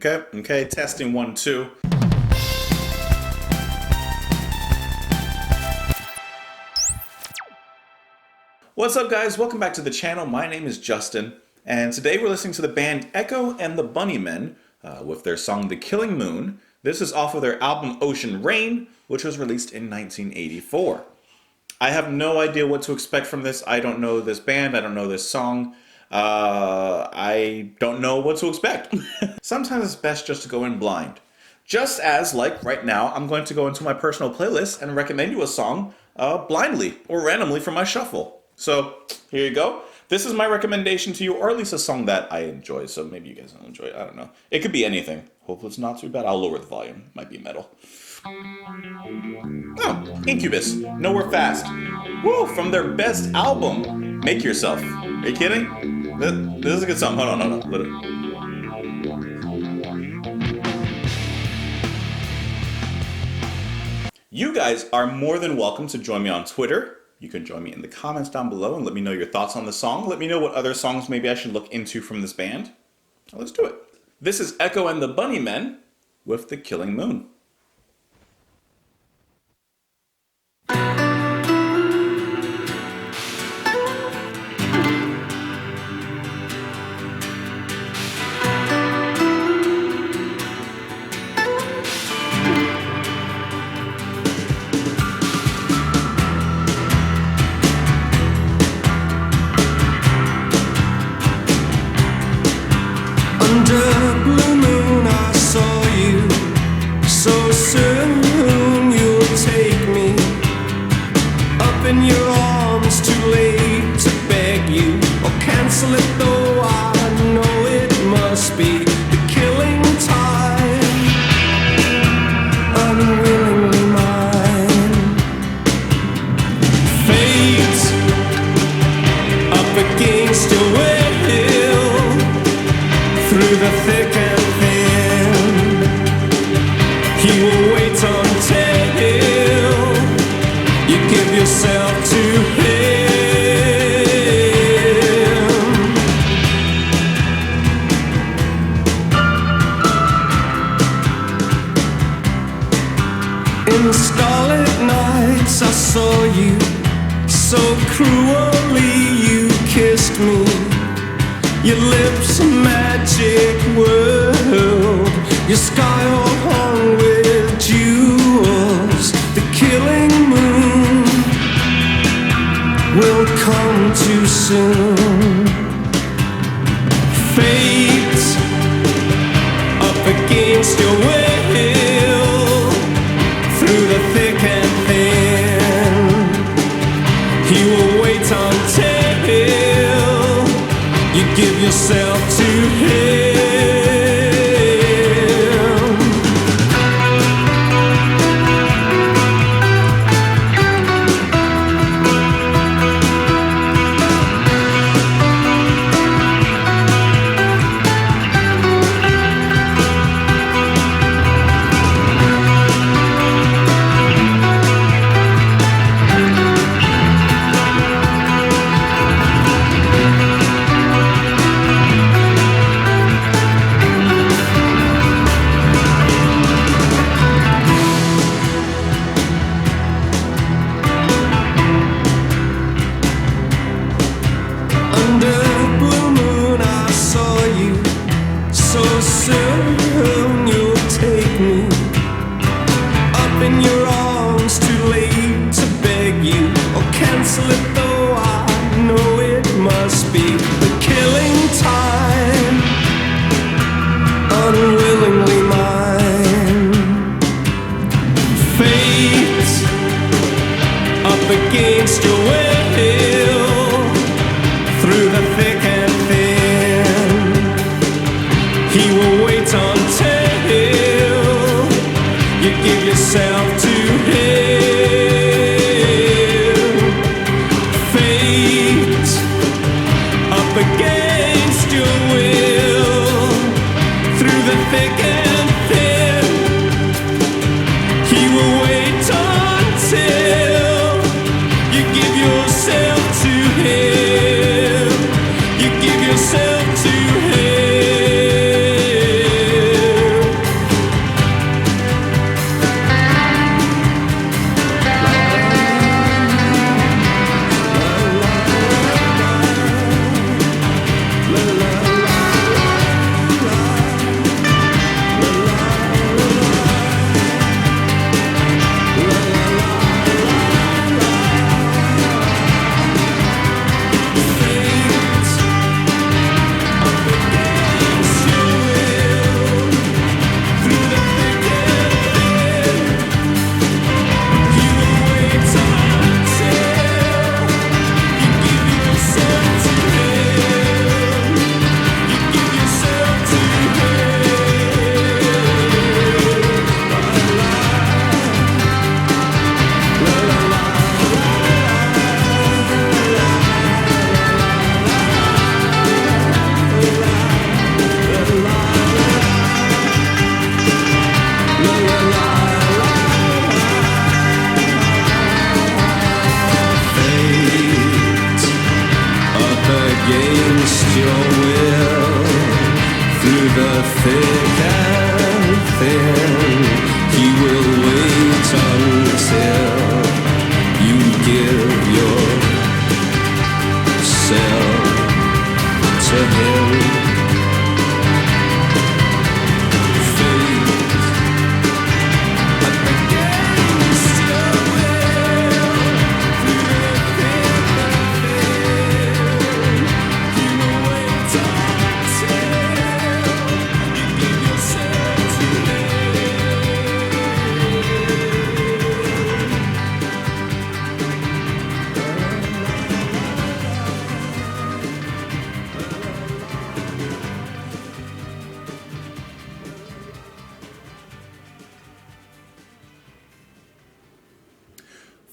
Okay, testing 1, 2. What's up, guys? Welcome back to the channel. My name is Justin, and today we're listening to the band Echo and the Bunnymen with their song The Killing Moon. This is off of their album Ocean Rain, which was released in 1984. I have no idea what to expect from this. I don't know this band. I don't know this song. I don't know what to expect. Sometimes it's best just to go in blind. Just as, like right now, I'm going to go into my personal playlist and recommend you a song blindly or randomly from my shuffle. So here you go. This is my recommendation to you, or at least a song that I enjoy. So maybe you guys don't enjoy it. I don't know. It could be anything. Hopefully it's not too bad. I'll lower the volume. It might be metal. Oh, Incubus. Nowhere Fast. Woo, from their best album, Make Yourself. Are you kidding? This is a good song. Hold on. Let it... You guys are more than welcome to join me on Twitter. You can join me in the comments down below and let me know your thoughts on the song. Let me know what other songs maybe I should look into from this band. Let's do it. This is Echo and the Bunnymen with The Killing Moon. Under blue moon I saw you, so soon you'll take me up in your arms, too late to beg you or cancel it, though I know it must be the killing time, unwillingly mine. Fate up against your will, through the thick and thin, he will wait until you give yourself to him. In starlit nights I saw you, so cruelly you kissed me. Your lips a magic world, your sky all hung with jewels. The killing moon will come too soon. Fate up against your will, through the thick and thin, he will wait until you give yourself to him. Soon you'll take me up in your arms, too late to beg you or cancel it, though I know it must be the killing time, unwillingly mine. Fate up against your will, through the thick and thin, he will wait until you give yourself to him. the thick and thin. He will wait until you give yourself to him.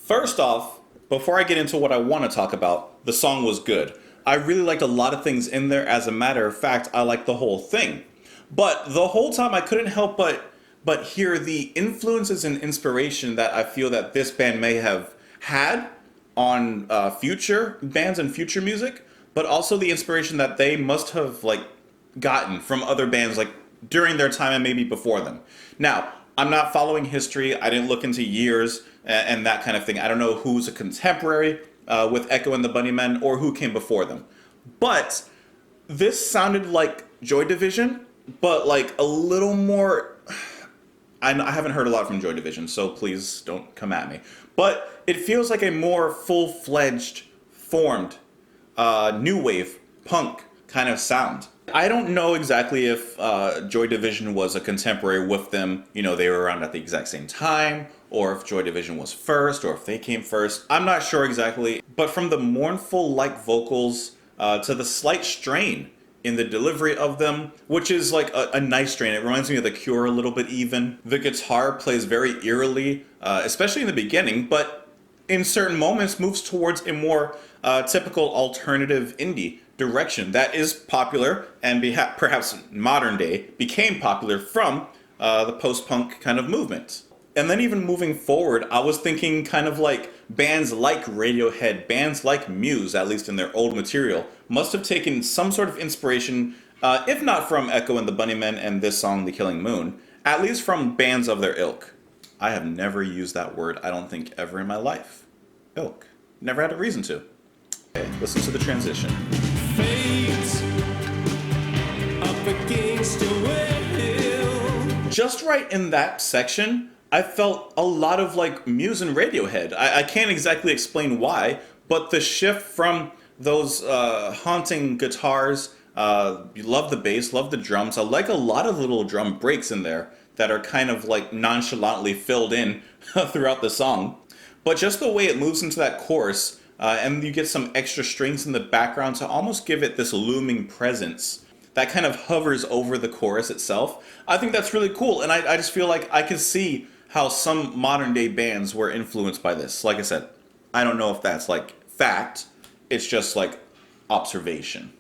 First off, before I get into what I want to talk about, the song was good. I really liked a lot of things in there. As a matter of fact, I liked the whole thing. But the whole time I couldn't help but hear the influences and inspiration that I feel that this band may have had on future bands and future music, but also the inspiration that they must have gotten from other bands during their time and maybe before them. Now, I'm not following history. I didn't look into years and that kind of thing. I don't know who's a contemporary with Echo and the Bunnymen or who came before them. But this sounded like Joy Division, but a little more... I haven't heard a lot from Joy Division, so please don't come at me. But it feels like a more full-fledged, formed, new wave, punk kind of sound. I don't know exactly if Joy Division was a contemporary with them, they were around at the exact same time, or if Joy Division was first, or if they came first. I'm not sure exactly, but from the mournful vocals to the slight strain in the delivery of them, which is a nice strain. It reminds me of The Cure a little bit even. The guitar plays very eerily, especially in the beginning, but in certain moments moves towards a more typical alternative indie direction that is popular and perhaps modern day became popular from the post-punk kind of movement. And then even moving forward, I was thinking kind of bands like Radiohead, bands like Muse, at least in their old material, must have taken some sort of inspiration, if not from Echo and the Bunnymen and this song, The Killing Moon, at least from bands of their ilk. I have never used that word, I don't think, ever in my life. Ilk. Never had a reason to. Okay, listen to the transition. Fate up against your will. Just right in that section, I felt a lot of Muse and Radiohead. I can't exactly explain why, but the shift from those haunting guitars, you love the bass, love the drums. I like a lot of little drum breaks in there that are kind of nonchalantly filled in throughout the song. But just the way it moves into that chorus, and you get some extra strings in the background to almost give it this looming presence that kind of hovers over the chorus itself. I think that's really cool, and I just feel like I can see how some modern day bands were influenced by this. Like I said, I don't know if that's fact, it's just observation.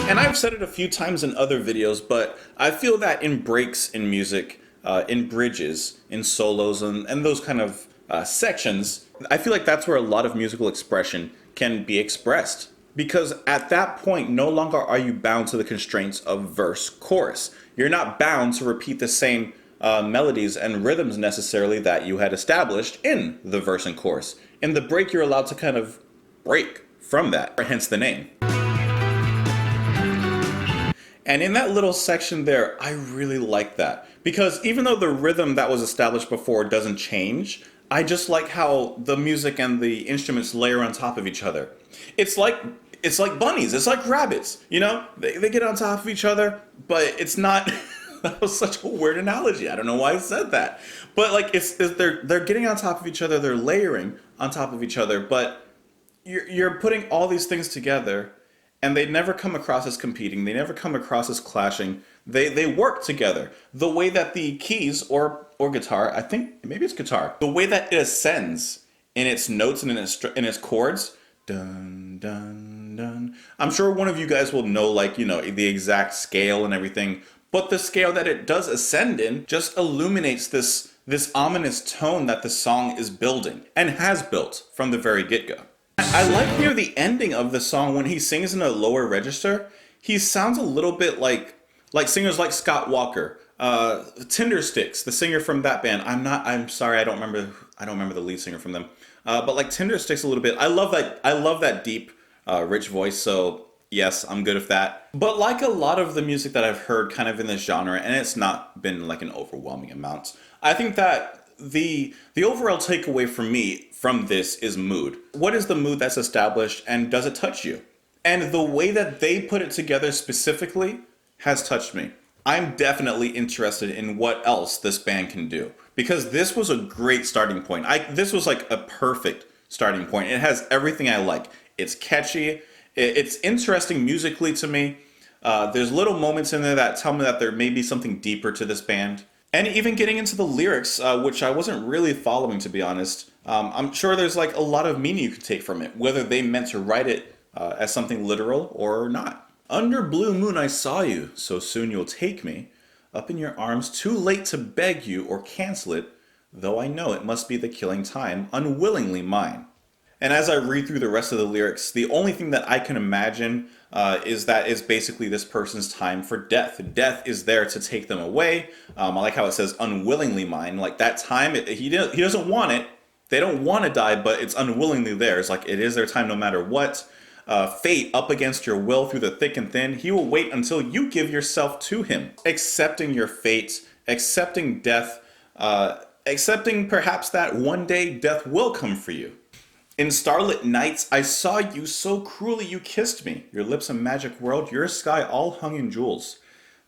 And I've said it a few times in other videos, but I feel that in breaks in music, in bridges, in solos, and those kind of sections, I feel like that's where a lot of musical expression can be expressed. Because at that point, no longer are you bound to the constraints of verse-chorus. You're not bound to repeat the same melodies and rhythms necessarily that you had established in the verse and chorus. In the break, you're allowed to kind of break from that, hence the name. And in that little section there, I really like that. Because even though the rhythm that was established before doesn't change, I just like how the music and the instruments layer on top of each other. It's like bunnies, it's like rabbits, They get on top of each other, but it's not... That was such a weird analogy. I don't know why I said that. But they're getting on top of each other, they're layering on top of each other, but you're putting all these things together and they never come across as competing, they never come across as clashing. They work together. The way that the keys or guitar, I think maybe it's guitar, the way that it ascends in its notes and in its chords, dun dun dun. I'm sure one of you guys will know the exact scale and everything. But the scale that it does ascend in just illuminates this ominous tone that the song is building, and has built from the very get-go. I like near the ending of the song when he sings in a lower register, he sounds a little bit like singers like Scott Walker, Tindersticks, the singer from that band. I'm sorry, I don't remember the lead singer from them. But like Tindersticks a little bit. I love that deep, rich voice. So yes, I'm good with that. But like a lot of the music that I've heard kind of in this genre, and it's not been like an overwhelming amount, I think that the overall takeaway for me from this is mood. What is the mood that's established, and does it touch you? And the way that they put it together specifically has touched me. I'm definitely interested in what else this band can do, because this was a great starting point. This was like a perfect starting point. It has everything I like. It's catchy. It's interesting musically to me. There's little moments in there that tell me that there may be something deeper to this band. And even getting into the lyrics, which I wasn't really following, to be honest. I'm sure there's like a lot of meaning you could take from it, whether they meant to write it as something literal or not. Under blue moon I saw you, so soon you'll take me up in your arms, too late to beg you or cancel it, though I know it must be the killing time, unwillingly mine. And as I read through the rest of the lyrics, the only thing that I can imagine is that is basically this person's time for death. Death is there to take them away. I like how it says unwillingly mine. Like that time, he doesn't want it. They don't want to die, but it's unwillingly theirs. Like it is their time no matter what. Fate up against your will through the thick and thin. He will wait until you give yourself to him. Accepting your fate, accepting death, accepting perhaps that one day death will come for you. In starlit nights, I saw you, so cruelly you kissed me. Your lips a magic world, your sky all hung in jewels.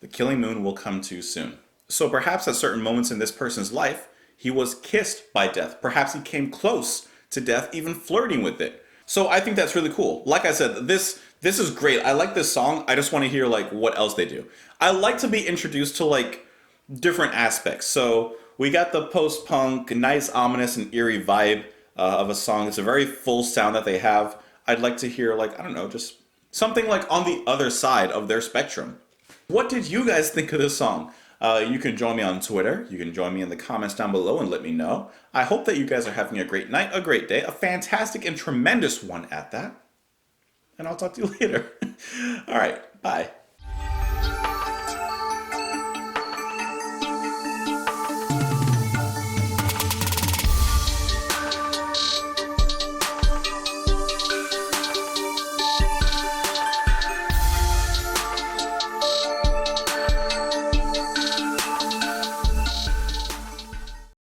The killing moon will come too soon. So perhaps at certain moments in this person's life, he was kissed by death. Perhaps he came close to death, even flirting with it. So I think that's really cool. Like I said, this is great. I like this song. I just want to hear like what else they do. I like to be introduced to like different aspects. So we got the post-punk, nice, ominous, and eerie vibe of a song. It's a very full sound that they have. I'd like to hear like, I don't know, just something like on the other side of their spectrum. What did you guys think of this song? You can join me on Twitter. You can join me in the comments down below and let me know. I hope that you guys are having a great night, a great day, a fantastic and tremendous one at that. And I'll talk to you later. All right, bye.